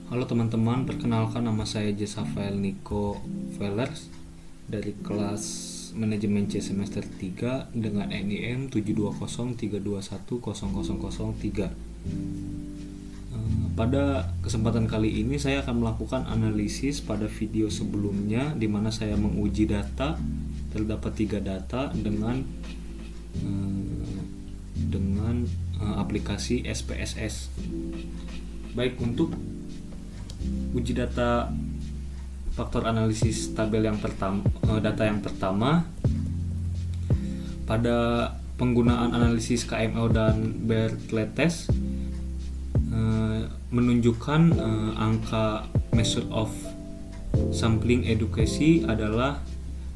Halo teman-teman, perkenalkan nama saya Jesafael Niko Velers dari kelas Manajemen C semester 3 dengan NIM 72032100003. Pada kesempatan kali ini saya akan melakukan analisis pada video sebelumnya di mana saya menguji data. Terdapat 3 data dengan aplikasi SPSS. Baik, untuk uji data faktor analisis tabel yang pertama, data yang pertama pada penggunaan analisis KMO dan Bartlett test menunjukkan angka measure of sampling education adalah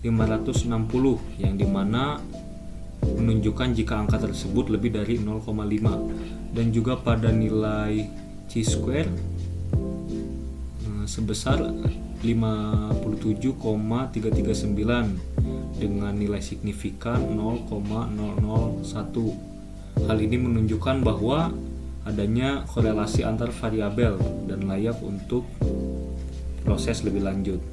560, yang dimana menunjukkan jika angka tersebut lebih dari 0,5, dan juga pada nilai chi-square sebesar 57,339 dengan nilai signifikan 0,001. Hal ini menunjukkan bahwa adanya korelasi antar variabel dan layak untuk proses lebih lanjut.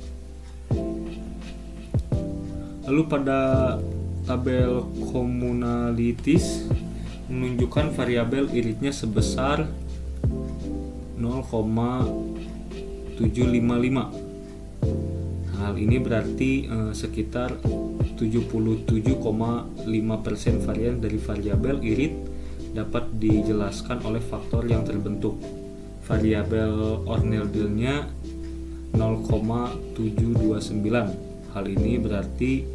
Lalu pada tabel communalities menunjukkan variabel iritnya sebesar 0,755. Hal ini berarti sekitar 77,5% varian dari variabel irit dapat dijelaskan oleh faktor yang terbentuk. Variabel Orneldale-nya 0,729. Hal ini berarti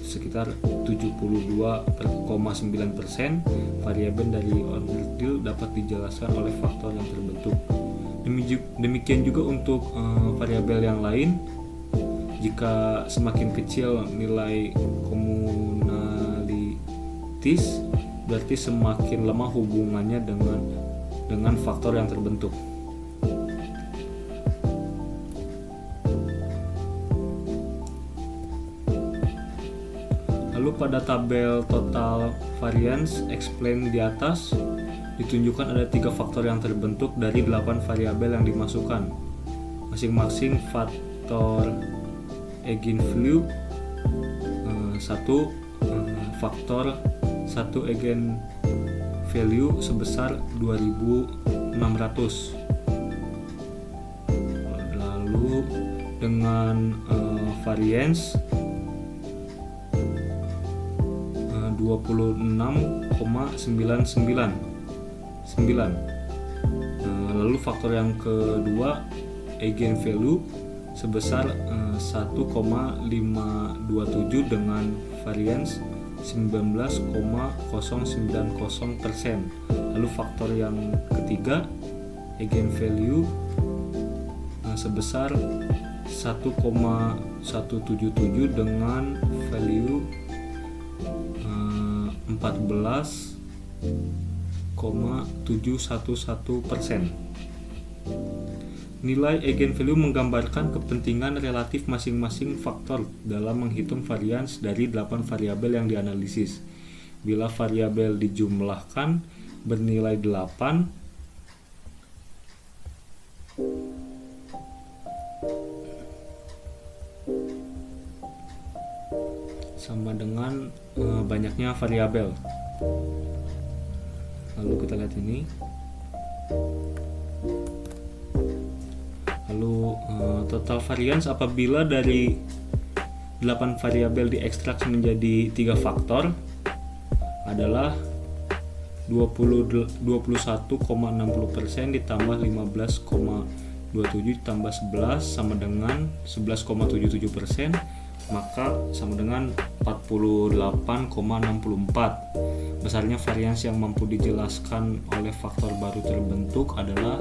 sekitar 72,9% variabel dari Orneldale dapat dijelaskan oleh faktor yang terbentuk. Demikian juga untuk variabel yang lain. Jika semakin kecil nilai communalities, berarti semakin lemah hubungannya dengan faktor yang terbentuk. Lalu pada tabel total variance explain di atas ditunjukkan ada 3 faktor yang terbentuk dari 8 variabel yang dimasukkan. Masing-masing faktor eigenvalue 1, faktor 1 eigenvalue sebesar 2600. Lalu dengan variance 26,99. Lalu faktor yang kedua eigenvalue sebesar 1,527 dengan variance 19,090%. Lalu faktor yang ketiga eigenvalue sebesar 1,177 dengan value 14,711%. Nilai eigenvalue menggambarkan kepentingan relatif masing-masing faktor dalam menghitung varians dari 8 variabel yang dianalisis. Bila variabel dijumlahkan bernilai 8, sama dengan banyaknya variabel. Lalu kita lihat ini. Lalu total variance apabila dari 8 variabel diekstrak menjadi 3 faktor adalah 21,60% ditambah 15,27 ditambah 11 sama dengan 11,77%, maka sama dengan 48,64. Besarnya varians yang mampu dijelaskan oleh faktor baru terbentuk adalah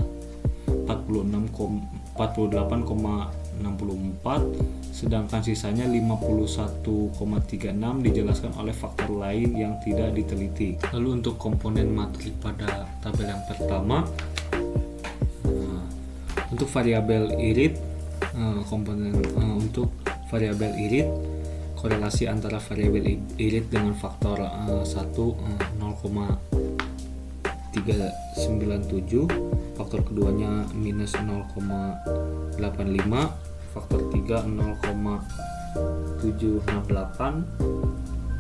48,64, sedangkan sisanya 51,36 dijelaskan oleh faktor lain yang tidak diteliti. Lalu untuk komponen matrik pada tabel yang pertama, untuk variabel irit, untuk variabel irit, korelasi antara variabel irit dengan faktor 1 397, faktor keduanya minus 0,85, faktor 3 0,768.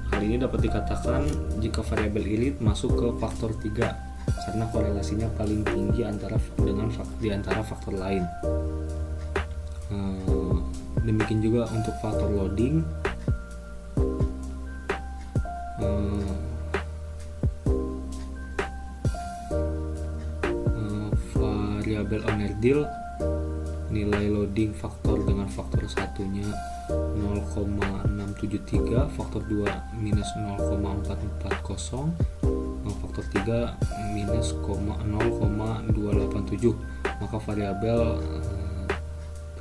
Hal ini dapat dikatakan jika variabel irit masuk ke faktor 3 karena korelasinya paling tinggi di antara faktor lain. Demikian juga untuk faktor loading. Variabel Onerdil, nilai loading faktor dengan faktor satunya 0,673, faktor 2 minus 0,440, faktor 3 minus 0,287. Maka variabel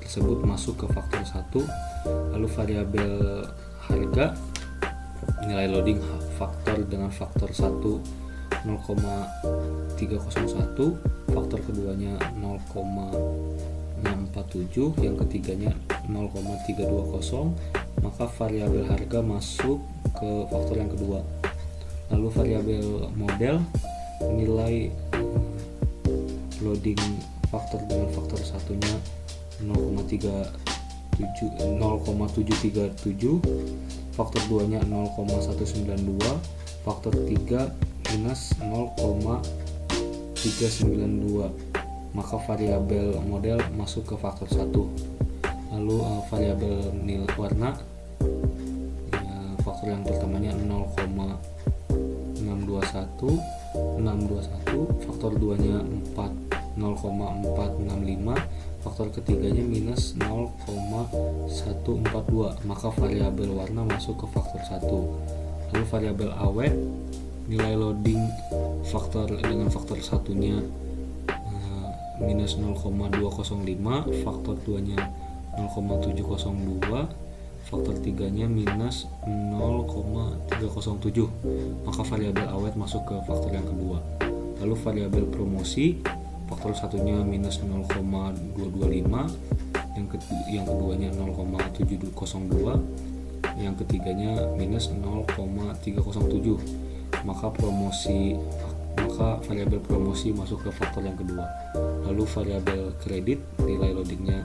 tersebut masuk ke faktor 1. Lalu variabel harga, nilai loading faktor dengan faktor 1 0,301, faktor keduanya 0,647, yang ketiganya 0,320, maka variabel harga masuk ke faktor yang kedua. Lalu variabel model, nilai loading faktor dengan faktor satunya 0,737, faktor 2-nya 0,192, faktor 3 minus 0,392, maka variabel model masuk ke faktor 1. Lalu variabel nilai warna, ya, faktor yang pertamanya 0,621, faktor 2-nya 0,465, faktor ketiganya minus 0,142, maka variabel warna masuk ke faktor 1. Lalu variabel awet, nilai loading faktor dengan faktor satunya minus 0,205, faktor 2-nya 0,702, faktor 3-nya minus 0,307, maka variabel awet masuk ke faktor yang kedua. Lalu variabel promosi, faktor satunya minus 0,225, yang keduanya 0,702, yang ketiganya minus 0,307, maka variabel promosi masuk ke faktor yang kedua. Lalu variabel kredit, nilai loadingnya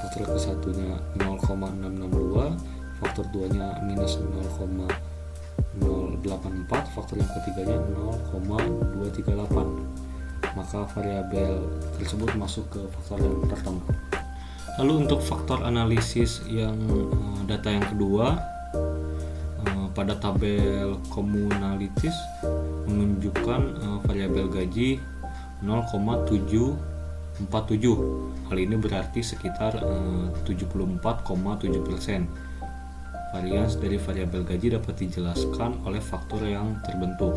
faktor ke satunya 0,662, faktor 2-nya minus 0,084, faktor yang ketiganya 0,238, maka variabel tersebut masuk ke faktor yang pertama. Lalu untuk faktor analisis yang data yang kedua, pada tabel komunalitis menunjukkan variabel gaji 0,747. Hal ini berarti sekitar 74,7%. Varians dari variabel gaji dapat dijelaskan oleh faktor yang terbentuk.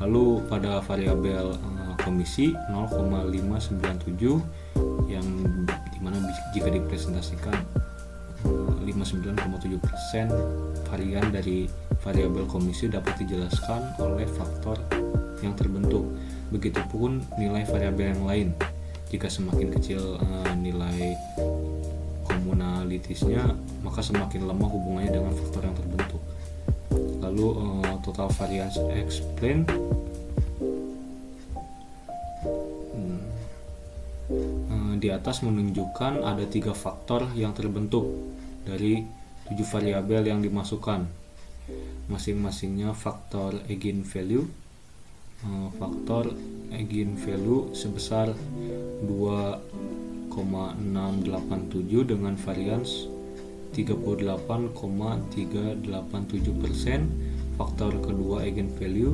Lalu pada variabel komisi 0,597, yang dimana jika dipresentasikan 59,7% varian dari variabel komisi dapat dijelaskan oleh faktor yang terbentuk. Begitupun nilai variabel yang lain. Jika semakin kecil nilai komunalitisnya, maka semakin lemah hubungannya dengan faktor yang terbentuk. Lalu total variance explain, di atas menunjukkan ada 3 faktor yang terbentuk dari 7 variabel yang dimasukkan. Masing-masingnya faktor eigenvalue. Faktor eigenvalue sebesar 2,687 dengan varians 38,387%. Faktor kedua eigenvalue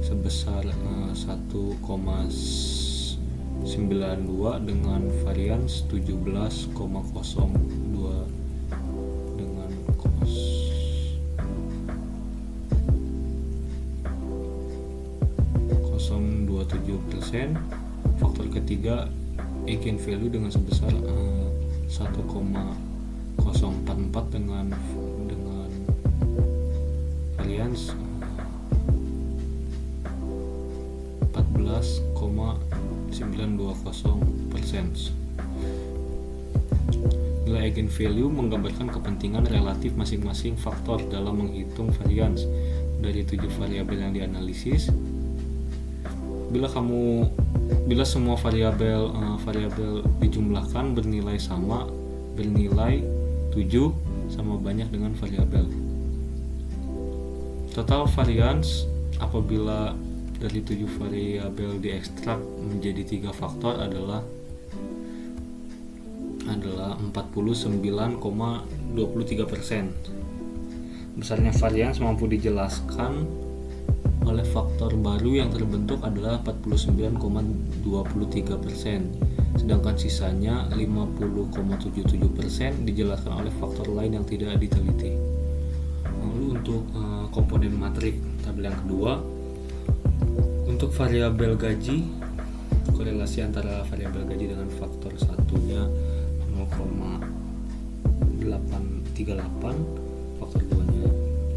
sebesar 1,92 dengan varians 17,02 dengan 0,27%. Faktor ketiga eigenvalue dengan sebesar 1,044 dengan varians 14,920%. Nilai eigenvalue menggambarkan kepentingan relatif masing-masing faktor dalam menghitung varians dari 7 variabel yang dianalisis. bila semua variabel dijumlahkan bernilai sama, bernilai 7 sama banyak dengan variabel. Total variance apabila dari 7 variabel diekstrak menjadi 3 faktor adalah 49,23%. Besarnya varians mampu dijelaskan oleh faktor baru yang terbentuk adalah 49,23%, sedangkan sisanya 50,77% dijelaskan oleh faktor lain yang tidak diteliti. Lalu untuk komponen matrik tabel yang kedua, untuk variabel gaji, korelasi antara variabel gaji dengan faktor satunya 0,838, faktor 2-nya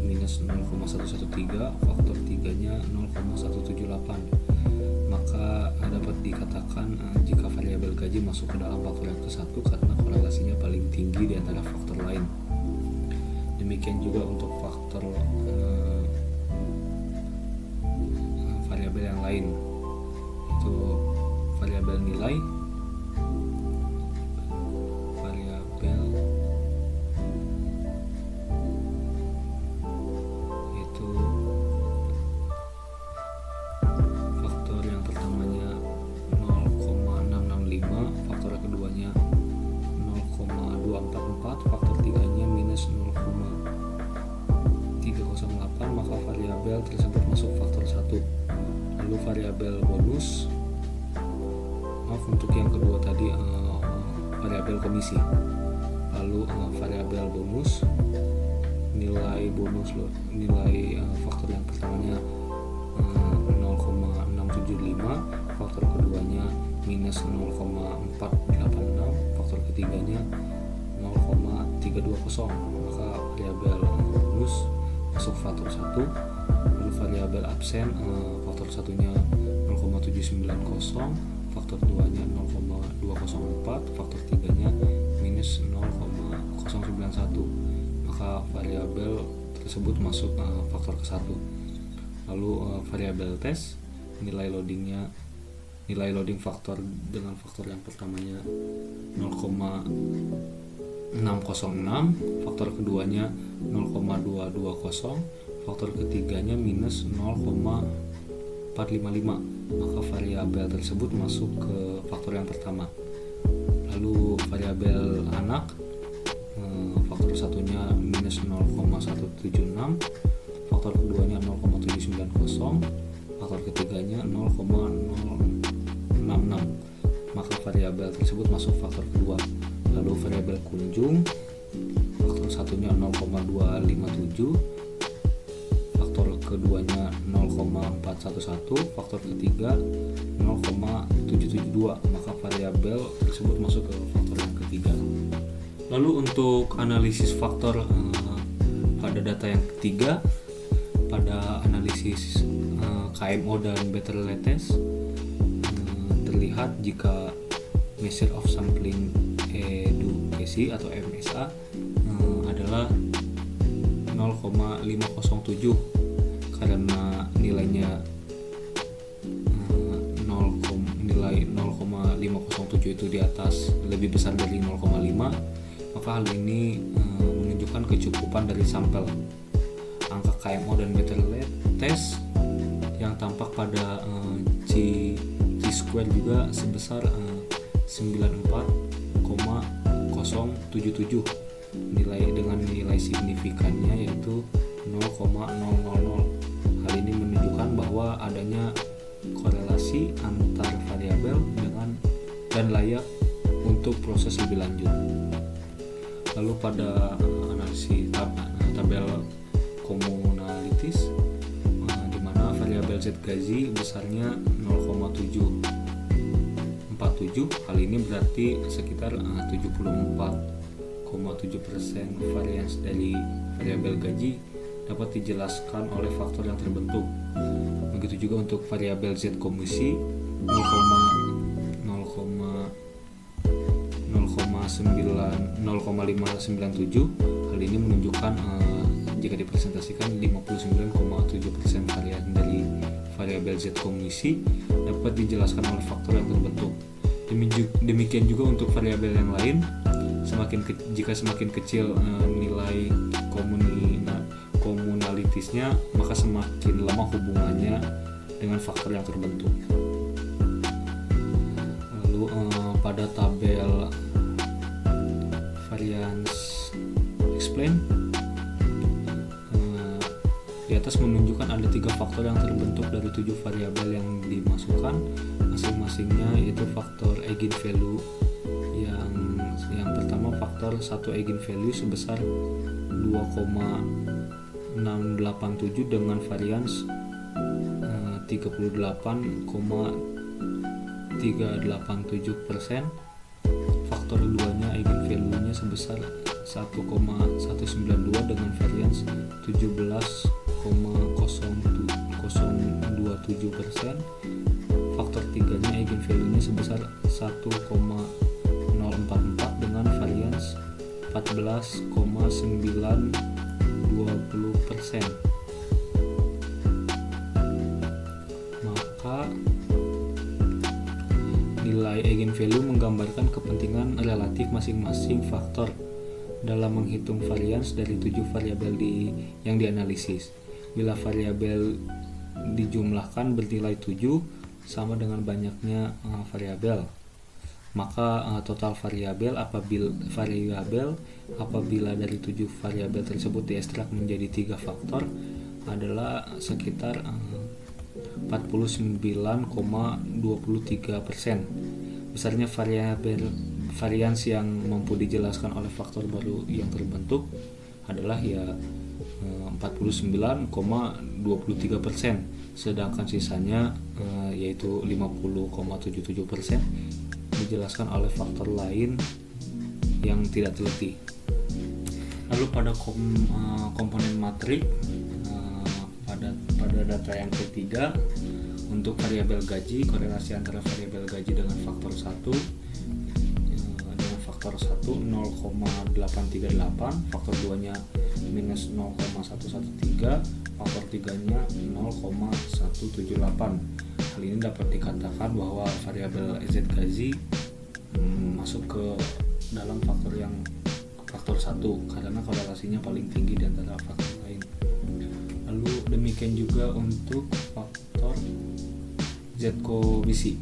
minus 0,113, faktor 3-nya 0,178. Maka dapat dikatakan jika variabel gaji masuk ke dalam faktor yang ke-1 karena korelasinya paling tinggi di antara faktor lain. Demikian juga untuk faktor variabel yang lain, itu variabel nilai, itu faktor yang pertamanya 0,665, faktor keduanya 0,244, faktor 3-nya minus 0,308, maka variabel tersebut masuk faktor 1. Lalu variabel bonus, untuk yang kedua tadi variabel komisi. Lalu variabel bonus, nilai faktor yang pertamanya 0,675, faktor keduanya minus 0,486, faktor ketiganya 0,320, maka variabel bonus masuk faktor 1. Lalu variabel absen, faktor satunya 0,790, faktor 2-nya 0,204, faktor 3-nya minus 0,091, maka variabel tersebut masuk faktor ke-1. Lalu variabel tes, nilai loading faktor dengan faktor yang pertamanya 0,606, faktor keduanya 0,220, faktor ketiganya minus 0,455, maka variabel tersebut masuk ke faktor yang pertama. Lalu variabel anak, faktor satunya minus 0,176, faktor keduanya 0,790, faktor ketiganya 0,066, maka variabel tersebut masuk faktor kedua. Lalu variabel kunjung, faktor satunya 0,257, faktor keduanya 0,411, faktor ketiga 0,772, maka variabel tersebut masuk ke faktor yang ketiga. Lalu untuk analisis faktor pada data yang ketiga, pada analisis KMO dan Better Test, terlihat jika measure of sampling education atau MSA adalah 0,507 karena nilai 0,507 itu di atas lebih besar dari 0,5, maka hal ini menunjukkan kecukupan dari sampel. Angka KMO dan Better Test yang tampak pada Chi-square juga sebesar 94,077 dengan nilai signifikannya yaitu 0,000. Hal ini menunjukkan bahwa adanya korelasi antar variabel dan layak untuk proses lebih lanjut. Lalu pada analisis tabel komunalitis, di mana variabel Z gaji besarnya 0,747, hal ini berarti sekitar 74,7% varians dari variabel gaji dapat dijelaskan oleh faktor yang terbentuk. Begitu juga untuk variabel Z komisi 0,597, hal ini menunjukkan jika dipresentasikan 59,7% varian dari variabel z komisi dapat dijelaskan oleh faktor yang terbentuk. Demikian juga untuk variabel yang lain. Jika semakin kecil nilai komunalitasnya, maka semakin lemah hubungannya dengan faktor yang terbentuk. Lalu pada tabel variance explain di atas menunjukkan ada 3 faktor yang terbentuk dari 7 variabel yang dimasukkan, masing-masingnya yaitu faktor eigenvalue. Yang pertama faktor 1 eigenvalue sebesar 2,687 dengan varians 38,387%. Faktor 2-nya eigenvalue-nya sebesar 1,192 dengan varians 17,027%. Faktor 3-nya eigenvalue-nya sebesar 1,044 dengan varians 14,920%. Maka nilai eigenvalue menggambarkan kepentingan relatif masing-masing faktor dalam menghitung varians dari 7 variabel yang dianalisis. Bila variabel dijumlahkan bernilai 7 sama dengan banyaknya variabel, maka total variabel apabila dari 7 variabel tersebut diekstrak menjadi 3 faktor adalah sekitar 49,23%. Besarnya varians yang mampu dijelaskan oleh faktor baru yang terbentuk adalah 49,23%, sedangkan sisanya yaitu 50,77% dijelaskan oleh faktor lain yang tidak teliti. Lalu pada komponen matrik, pada data yang ketiga, untuk variabel gaji, korelasi antara variabel gaji dengan faktor 1 0,838, faktor 2-nya minus 0,113, faktor 3-nya 0,178. Hal ini dapat dikatakan bahwa variabel z gaji masuk ke dalam faktor 1 karena korelasinya paling tinggi di antara faktor lain. Lalu demikian juga untuk faktor z komisi.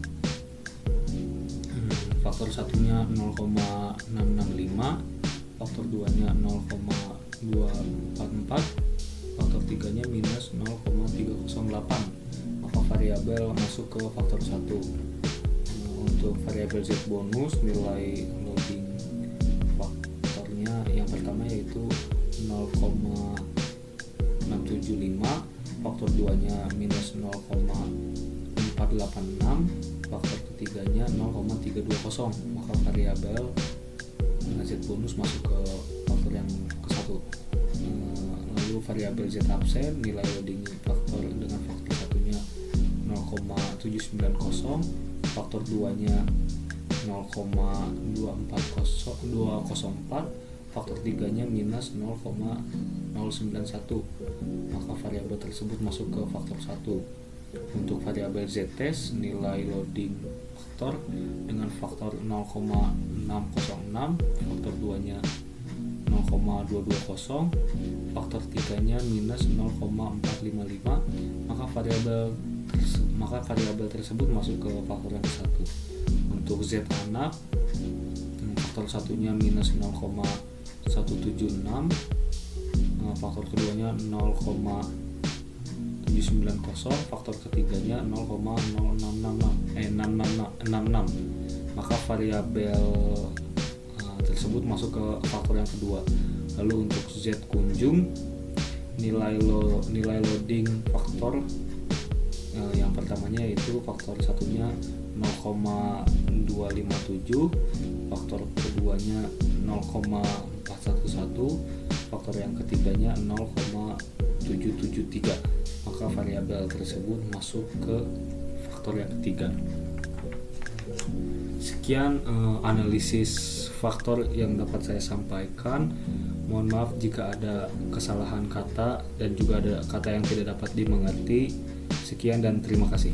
Faktor 1-nya 0,665, faktor 2-nya 0,244, faktor 3-nya minus 0,308. Maka variabel masuk ke faktor 1. Untuk variabel z bonus, nilai loading faktornya yang pertama yaitu 0,675, faktor 2-nya minus 0,486, faktor ketiganya 0,320. Maka variabel z bonus masuk ke faktor yang ke-1. Lalu variabel z absen, nilai loading faktor dengan faktor 1-nya 0,790, faktor 2-nya 0,204, faktor 3-nya minus 0,091. Maka variabel tersebut masuk ke faktor 1. Untuk variabel z test, nilai loading faktor dengan faktor 0,606, faktor 2-nya 0,220, faktor 3-nya minus 0,455, maka variabel tersebut masuk ke faktor yang ke-1. Untuk z anak, faktor 1-nya minus 0,176, faktor keduanya 0,790, faktor ketiganya 0,666. Maka variabel tersebut masuk ke faktor yang kedua. Lalu untuk z kunjung, nilai loading faktor yang pertamanya yaitu faktor 1-nya 0,257, faktor keduanya 0,411, faktor yang ketiganya 0,773. Maka variabel tersebut masuk ke faktor yang ketiga. Sekian analisis faktor yang dapat saya sampaikan. Mohon maaf jika ada kesalahan kata dan juga ada kata yang tidak dapat dimengerti. Sekian dan terima kasih.